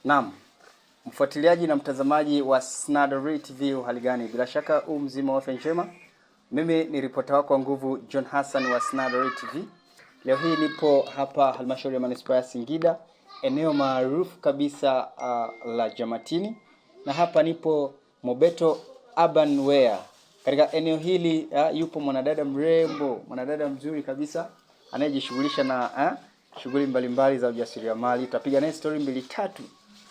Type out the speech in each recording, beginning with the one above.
Naam, mfuatiliaji na mtazamaji wa Snadareal TV, hali gani? Bila shaka mzima wa afya njema. Mimi ni ripota wako wa nguvu John Hassan wa Snadareal TV. Leo hii nipo hapa halmashauri ya manispaa ya Singida, eneo maarufu kabisa la Jamatini, na hapa nipo Mobeto Urban Wear. Katika eneo hili yupo mwanadada mrembo, mwanadada mzuri kabisa anayejishughulisha na shughuli mbalimbali za ujasiriamali. Tutapiga naye story mbili tatu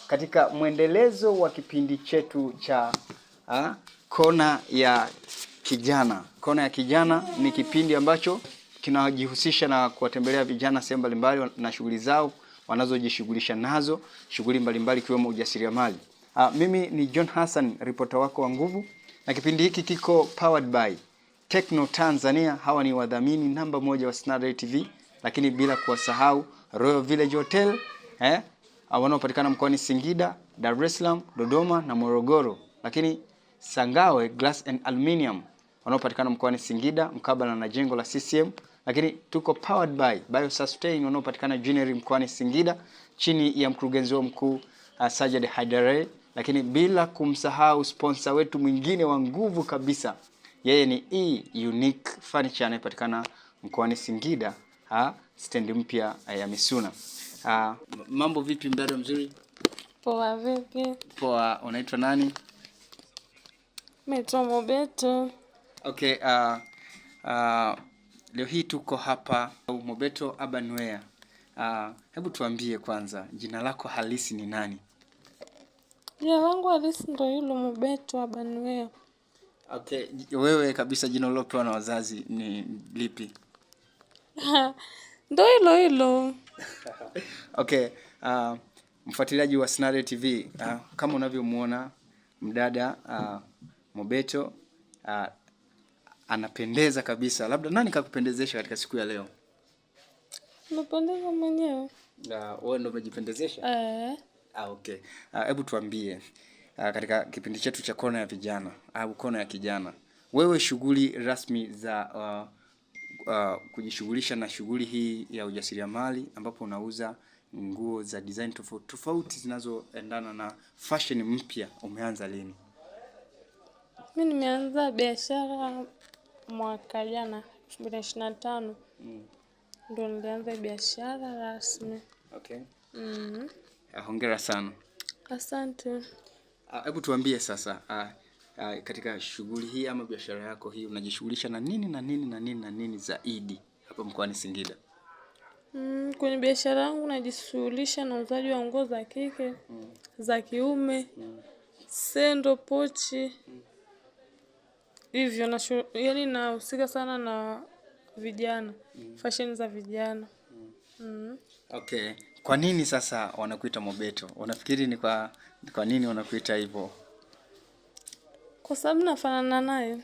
katika mwendelezo wa kipindi chetu cha Kona ya Kijana. Kona ya Kijana ni kipindi ambacho kinajihusisha na kuwatembelea vijana sehemu mbalimbali na shughuli zao wanazojishughulisha nazo, shughuli mbalimbali ikiwemo ujasiriamali. Mimi ni John Hassan, ripota wako wa nguvu, na kipindi hiki kiko powered by Techno Tanzania. Hawa ni wadhamini namba 1 wa Snadareal TV, lakini bila kuwasahau Royal Village Hotel wanaopatikana mkoani Singida, Dar es Salaam, Dodoma na Morogoro, lakini Sangawe Glass and Aluminium wanaopatikana mkoani Singida mkabala na jengo la CCM, lakini tuko powered by Biosustain wanaopatikana Jineri mkoani Singida chini ya mkurugenzi wa mkuu Sajid Haidare, lakini bila kumsahau sponsor wetu mwingine wa nguvu kabisa, yeye ni Unique Furniture anayepatikana mkoani Singida, stendi mpya ya Misuna. Mambo vipi mdada mzuri? Poa vipi? Poa, unaitwa nani? Naitwa Mobeto. Okay, leo hii tuko hapa Mobeto Urban Wear. Hebu tuambie kwanza, jina lako halisi ni nani? Jina langu halisi ndio hilo, Mobeto Urban Wear. Okay, wewe kabisa jina ulilopewa na wazazi ni lipi? Ndio hilo. Okay, mfuatiliaji wa Snadareal TV, kama unavyomuona mdada Mobeto anapendeza kabisa. Labda nani kakupendezesha katika siku ya leo? Napendeza mwenyewe. Wewe ndio umejipendezesha? Okay. Hebu tuambie, katika kipindi chetu cha Kona ya Vijana au Kona ya Kijana, wewe shughuli rasmi za kujishughulisha na shughuli hii ya ujasiriamali ambapo unauza nguo za design tofauti zinazoendana na fashion mpya, umeanza lini? Mimi nimeanza biashara mwaka jana 2025. Ndio nilianza biashara rasmi. Okay. Hongera sana. Asante. Hebu tuambie sasa, katika shughuli hii ama biashara yako hii unajishughulisha na nini zaidi hapa mkoani Singida? Kwenye biashara yangu najishughulisha na uuzaji wa nguo za kike, za kiume, sendo, pochi. Hivyo yaani nahusika sana na vijana, fashion za vijana. Okay. Kwa nini sasa wanakuita Mobeto? Unafikiri ni kwa nini wanakuita hivyo? Kwa sababu nafanana naye.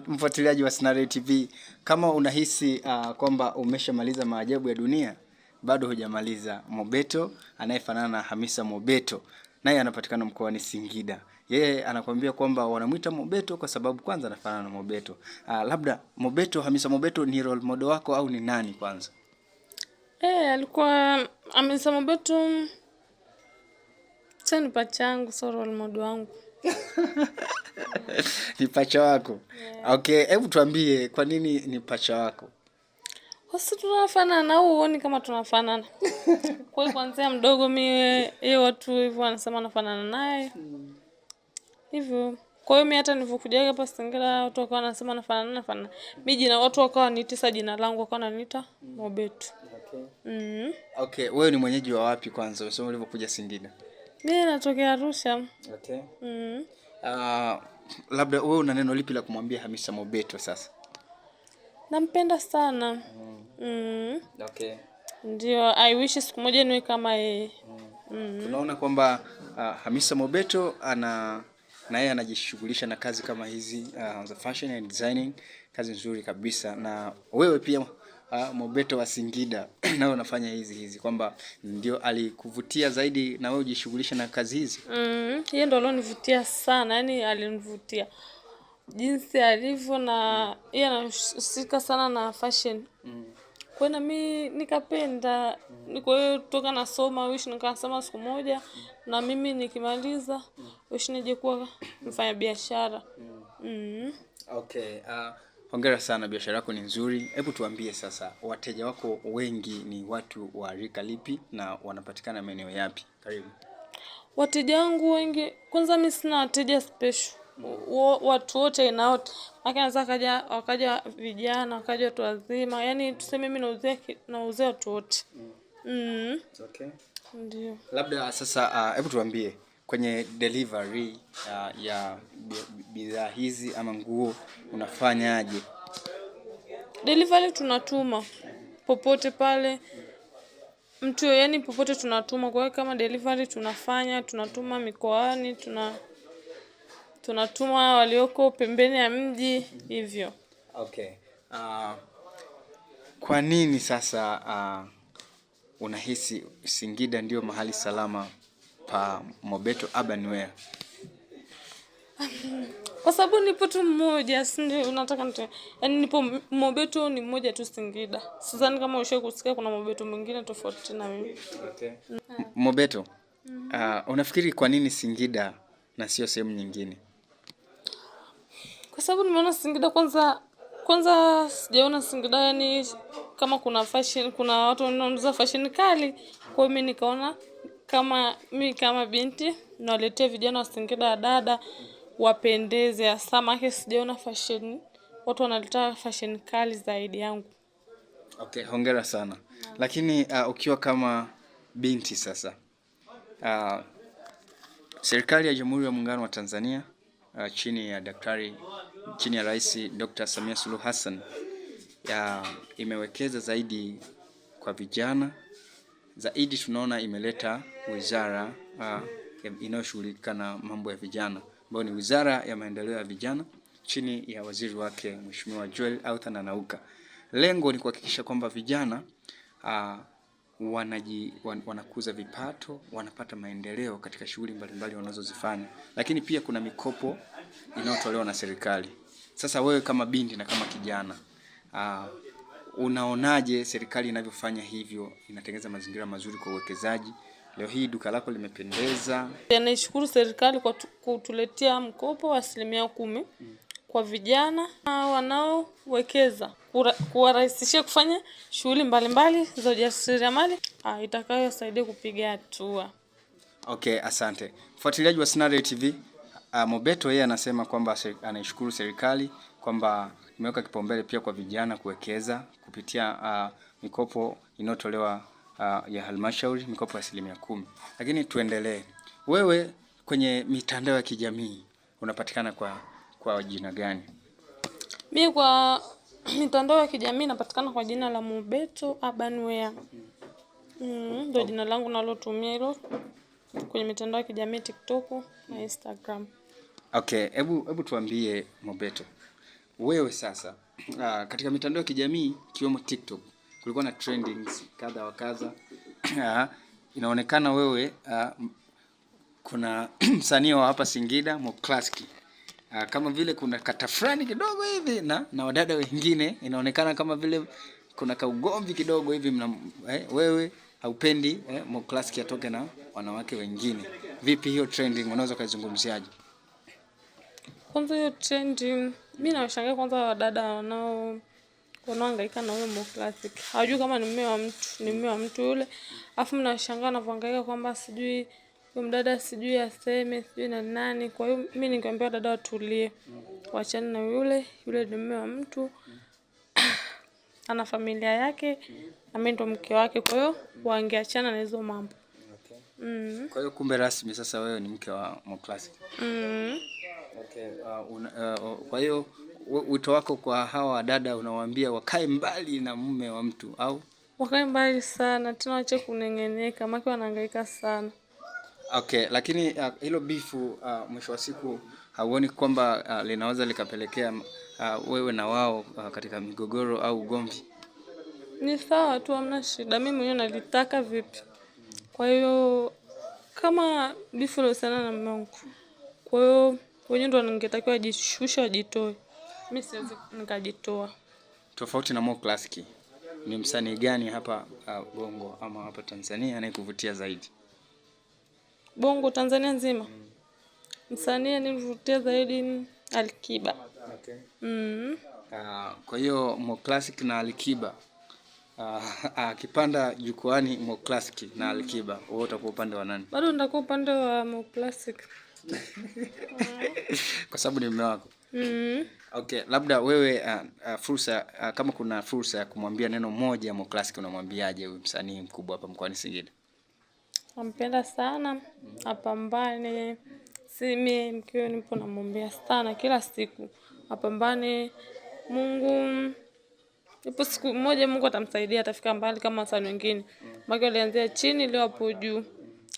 Mfuatiliaji wa Snadareal TV, kama unahisi kwamba umeshamaliza maajabu ya dunia, bado hujamaliza. Mobeto anayefanana na Hamisa Mobeto, naye anapatikana mkoani Singida. Yeye anakuambia kwamba wanamuita Mobeto kwa sababu kwanza anafanana na Mobeto. Labda Mobeto, Hamisa Mobeto ni role model wako au ni nani kwanza? Alikuwa Hamisa Mobeto. Ni pacha yangu, sio role model wangu. Ni pacha wako? Yeah. Okay, hebu tuambie kwa nini ni pacha wako? Kwa sababu tunafanana au uone kama tunafanana? Kwa hiyo kuanzia mdogo mimi watu hivyo wanasema nafanana naye. Hivyo. Kwa hiyo mimi hata nilipokuja hapa Singida watu wakawa wanasema nafanana. Mimi jina watu wakawa wananiita jina langu, wakawa wananiita Mobeto. Okay. Okay, wewe ni mwenyeji wa wapi kwanza? Unasema ulipokuja Singida? Mimi natokea Arusha. Okay. Labda wewe una neno lipi la kumwambia Hamisa Mobeto sasa? Nampenda sana. Okay. Ndio, I wish siku moja niwe kama yeye. Tunaona kwamba Hamisa Mobeto na yeye anajishughulisha na kazi kama hizi za fashion and designing, kazi nzuri kabisa. Na wewe pia Mobeto wa Singida nawe unafanya hizi kwamba ndio alikuvutia zaidi na wewe ujishughulisha na kazi hizi? Yeye ndio alonivutia sana, yani alinivutia jinsi alivyo, na yeye anahusika sana na fashion. Kwa hiyo na mimi nikapenda. Kwa hiyo toka nasoma wish nikasema siku moja na mimi nikimaliza wish nije kuwa mfanya biashara. Okay. Hongera sana, biashara yako ni nzuri. Hebu tuambie sasa, wateja wako wengi ni watu wa rika lipi na wanapatikana maeneo yapi? Karibu. Wateja wangu wengi, kwanza mimi sina wateja special. Watu wote aina wote. Anaweza wakaja vijana, wakaja watu wazima. Yaani tuseme mimi nauzia watu wote. Okay. Ndio. Labda sasa hebu tuambie kwenye delivery ya bidhaa hizi ama nguo unafanyaje? Delivery tunatuma popote pale. Mtu yani popote tunatuma. Kwa hiyo kama delivery tunatuma mikoani, tunatuma walioko pembeni ya mji hivyo. Okay. Kwa nini sasa unahisi Singida ndio mahali salama pa Mobeto Urban Wear? Kwa sababu nipo tu mmoja, si ndio? Unataka yani nipo Mobeto ni mmoja tu Singida. Sidhani kama ushawahi kusikia kuna Mobeto mwingine tofauti na mimi. Okay. Mobeto. Unafikiri kwa nini Singida na sio sehemu nyingine? Kwa sababu nimeona Singida kwanza sijaona Singida yani kama kuna fashion, kuna watu wanauza fashion kali. Kwa hiyo mimi nikaona kama binti nawaletea vijana wa Singida dada wapendeze. Hasa maana sijaona fashion, watu wanaleta fashion kali zaidi yangu. Okay, hongera sana. Lakini ukiwa kama binti sasa, serikali ya Jamhuri ya Muungano wa Tanzania chini ya Rais Dr. Samia Suluhu Hassan imewekeza zaidi kwa vijana. Zaidi tunaona imeleta wizara inayoshughulika na mambo ya vijana, ambayo ni Wizara ya Maendeleo ya Vijana chini ya waziri wake Mheshimiwa Joel Author Nanauka. Lengo ni kuhakikisha kwamba vijana wanakuza vipato, wanapata maendeleo katika shughuli mbalimbali wanazozifanya. Lakini pia kuna mikopo inayotolewa na serikali. Sasa wewe kama binti na kama kijana, unaonaje serikali inavyofanya hivyo? Inatengeneza mazingira mazuri kwa uwekezaji. Leo hii duka lako limependeza. Naishukuru serikali kwa kutuletea mkopo wa 10% kwa vijana wanaowekeza, kuwarahisishia kufanya shughuli mbalimbali za ujasiriamali itakayosaidia kupiga hatua. Okay, asante. Mfuatiliaji wa Snada TV, Mobeto yeye anasema kwamba anaishukuru serikali kwamba imeweka kipaumbele pia kwa vijana kuwekeza kupitia mikopo inayotolewa ya halmashauri, mikopo ya 10%. Lakini tuendelee. Wewe kwenye mitandao ya kijamii unapatikana kwa jina gani? Mimi kwa mitandao ya kijamii napatikana kwa jina la Mobeto Urban Wear. Ndio jina langu nalotumia hilo kwenye mitandao ya kijamii TikTok na Instagram. Okay, hebu tuambie Mobeto. Wewe sasa katika mitandao ya kijamii kiwemo TikTok kulikuwa na trendings kadha wa kadha. Inaonekana wewe kuna msanii wa hapa Singida Moclassic. Kama vile kuna katafrani kidogo hivi na wadada wengine, inaonekana kama vile kuna kaugomvi kidogo hivi wewe haupendi Moclassic atoke na wanawake wengine. Vipi hiyo trending, unaweza kuzungumziaje? Kwanza hiyo trending mimi nawashangaa kwanza wadada wanaohangaika na huyo Moclassic. Hawajui kama ni mume wa mtu yule. Afu mnashangaa anapohangaika kwamba sijui huyo mdada sijui aseme sijui na nani. Kwa hiyo mimi ningeambia dada watulie. Waachane na yule ni mume wa mtu. Ana familia yake, na mimi ndo mke wake. Kwa hiyo wangeachana na hizo mambo. Okay. Kwa hiyo kumbe rasmi sasa wewe ni mke wa Moclassic. Okay. Kwa hiyo wito wako kwa hawa dada unawaambia wakae mbali na mume wa mtu au? Wakae mbali sana, tena waache kunengeneka, maana wanahangaika sana. Okay, lakini hilo bifu mwisho wa siku hauoni kwamba linaweza likapelekea wewe na wao katika migogoro au ugomvi? Ni sawa tu, hamna shida. Mimi mwenyewe nalitaka vipi. Kwa hiyo kama bifu leo sana na mume wangu. Kwa hiyo wenyewe ndo ningetakiwa jishusha wajitoe. Mimi siwezi nikajitoa. Tofauti na Moclassic. ni msanii gani hapa Bongo ama hapa Tanzania anayekuvutia zaidi? Bongo Tanzania nzima. Msanii ananivutia zaidi Alikiba. Okay. Kwa hiyo Mo Classic na Alikiba akipanda jukwani, Mo Classic na Alikiba, wewe utakuwa upande wa nani? Bado nitakuwa upande wa Mo Classic. Kwa sababu ni mume wako. Okay, labda wewe fursa kama kuna fursa ya kumwambia neno moja Mo Classic, unamwambiaje huyu msanii mkubwa hapa mkoani Singida? Nampenda sana, apambane. Mimi mkiwa nipo namwombea sana kila siku. Apambane. Mungu ipo siku moja Mungu atamsaidia, atafika mbali kama wasanii wengine. Maana alianzia chini leo hapo juu.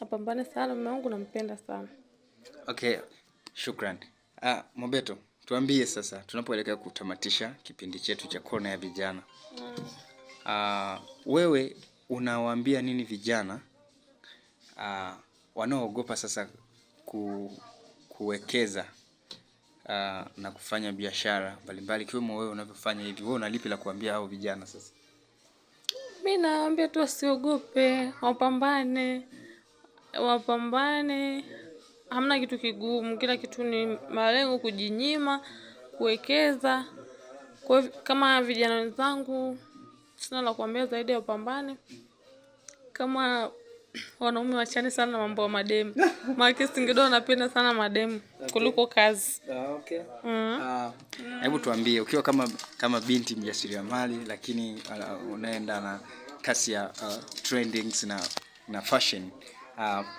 Apambane sana, mume wangu nampenda sana. Okay, shukrani. Mobeto, tuambie sasa tunapoelekea kutamatisha kipindi chetu cha Kona ya Vijana. Wewe unawaambia nini vijana wanaoogopa sasa kuwekeza na kufanya biashara mbalimbali kiwemo wewe unavyofanya hivi? Wewe unalipi la kuambia hao vijana sasa? Mimi naambia tu wasiogope, wapambane. Hamna kitu kigumu, kila kitu ni malengo, kujinyima, kuwekeza. Kwa kama vijana wenzangu sina la kuambia zaidi ya wapambane. Kama wanaume wachane sana na mambo ya mademu. Maana Singida wanapenda sana mademu kuliko kazi. Okay. Hebu tuambie, ukiwa kama binti mjasiriamali lakini unaenda na kasi ya trendings na fashion.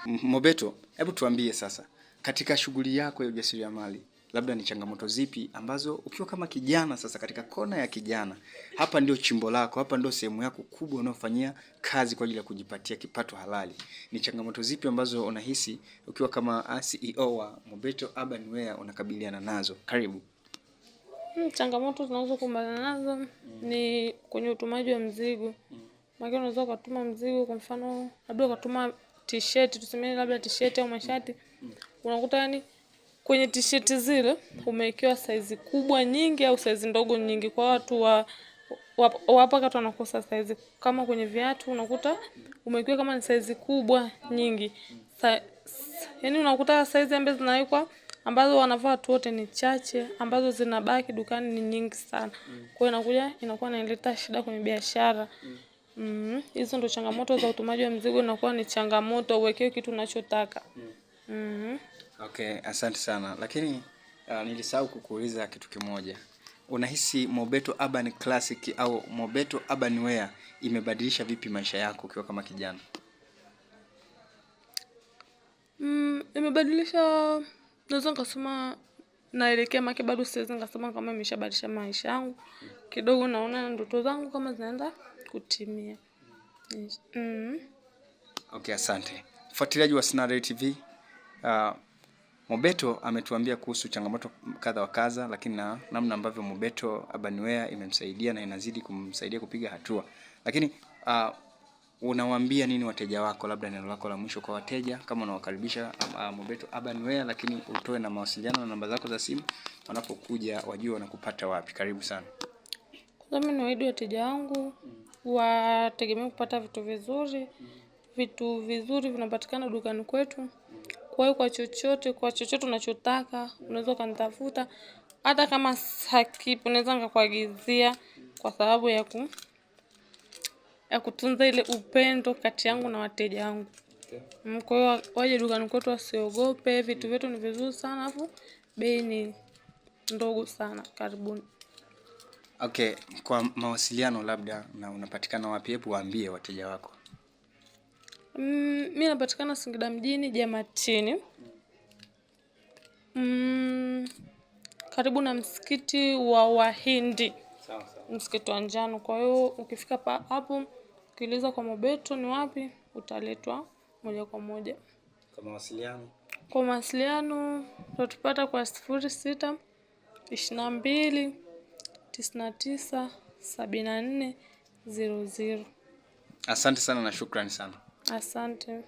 Mobeto, hebu tuambie sasa, katika shughuli yako ya ujasiriamali, labda ni changamoto zipi ambazo ukiwa kama kijana sasa katika kona ya kijana, hapa ndio chimbo lako, hapa ndio sehemu yako kubwa unayofanyia kazi kwa ajili ya kujipatia kipato halali. Ni changamoto zipi ambazo unahisi ukiwa kama CEO wa Mobeto Urban Wear unakabiliana nazo? Karibu. Changamoto tunazokumbana nazo ni kwenye utumaji wa mzigo. Maana unaweza kutuma mzigo, kwa mfano labda ukatuma t-shirt, tuseme labda t-shirt au mashati. Unakuta yani kwenye t-shirt zile umewekewa size kubwa nyingi au size ndogo nyingi, kwa watu hapa katu wanakosa size. Kama kwenye viatu unakuta umewekewa kama ni size kubwa nyingi. Yani unakuta size ambazo zinawekwa ambazo wanavaa watu wote ni chache, ambazo zinabaki dukani ni nyingi sana. Kwa hiyo inakuwa inaleta shida kwenye biashara. Hizo ndo changamoto za utumaji wa mzigo, inakuwa ni changamoto uwekewe kitu unachotaka. Okay, asante sana. Lakini nilisahau kukuuliza kitu kimoja. Unahisi Mobeto Urban Classic au Mobeto Urban Wear imebadilisha vipi maisha yako ukiwa kama kijana? Imebadilisha, naweza nikasema naelekea maki, bado siwezi nikasema kama imeshabadilisha maisha yangu. Kidogo naona ndoto zangu kama zinaenda kutimia. Okay, asante. Mfuatiliaji wa Snada TV, Mobeto ametuambia kuhusu changamoto kadha wa kadha, lakini na namna ambavyo Mobeto Urban Wear imemsaidia na inazidi kumsaidia kupiga hatua. Lakini unawaambia nini wateja wako, labda neno lako la mwisho kwa wateja kama unawakaribisha Mobeto Urban Wear, lakini utoe na mawasiliano na namba zako za simu wanapokuja wajue wanakupata wapi? Karibu sana. Kwa mimi nawaahidi wateja wangu wategemea kupata vitu vizuri. Vitu vizuri vinapatikana dukani kwetu. Kwa hiyo kwa chochote unachotaka unaweza kanitafuta. Hata kama hakipo unaweza nikakuagizia, kwa sababu ya kutunza ile upendo kati yangu na wateja wangu. Kwa hiyo waje dukani kwetu wasiogope, vitu vyetu ni vizuri sana, afu bei ni ndogo sana. Karibuni. Okay, kwa mawasiliano labda na unapatikana wapi, hebu waambie wateja wako. Mimi napatikana Singida mjini, Jamatini. Karibu na msikiti wa Wahindi. Sawa. Msikiti wa njano. Kwa hiyo ukifika hapo ukiuliza kwa Mobeto ni wapi, utaletwa moja kwa moja. Kwa mawasiliano utapata kwa 06 22 99 74 00. Asante sana na shukrani sana. Asante.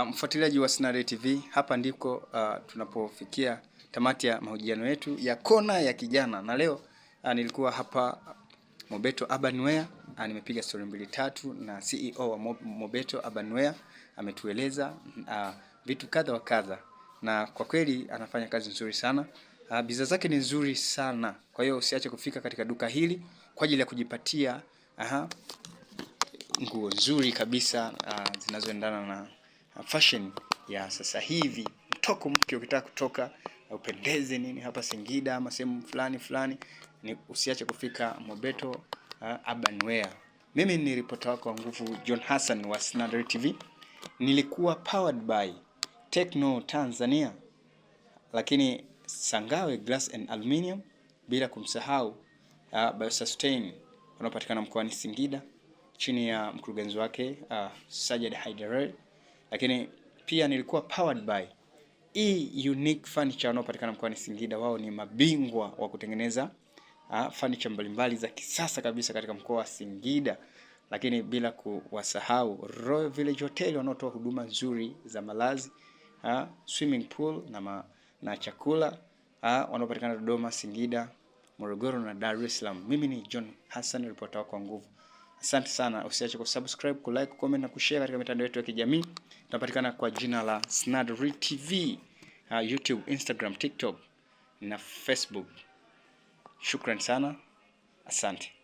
Mfuatiliaji wa Snada TV, hapa ndiko tunapofikia tamati ya mahojiano yetu ya Kona ya Kijana, na leo nilikuwa hapa Mobeto Urban Wear nimepiga story 2-3 na CEO wa Mobeto Urban Wear, ametueleza vitu kadha wa kadha, na kwa kweli anafanya kazi nzuri sana. Bidhaa zake ni nzuri sana. Kwa hiyo usiache kufika katika duka hili kwa ajili ya kujipatia nguo nzuri kabisa zinazoendana na fashion ya sasa hivi. Mtoko mpya ukitaka kutoka upendeze nini hapa Singida ama sehemu fulani, ni usiache kufika Mobeto Urban Wear. Mimi ni ripota wako wa nguvu John Hassan wa Snadareal TV. Nilikuwa powered by Techno Tanzania, lakini Sangawe Glass and Aluminium, bila kumsahau Biosustain wanaopatikana mkoani Singida chini ya mkurugenzi wake Sajid Haider. Lakini pia nilikuwa powered by Unique Furniture wanaopatikana mkoani Singida. Wao ni mabingwa wa kutengeneza furniture mbalimbali za kisasa kabisa katika mkoa wa Singida. Lakini bila kuwasahau Royal Village Hotel wanaotoa huduma nzuri za malazi, swimming pool na chakula, wanaopatikana Dodoma, Singida, Morogoro na Dar es Salaam. Mimi ni John Hassan, ripota wako wa nguvu. Asante sana. Usiache kusubscribe, kulike, comment na kushare katika mitandao yetu ya kijamii. Tunapatikana kwa jina la Snadareal TV, YouTube, Instagram, TikTok na Facebook. Shukrani sana. Asante.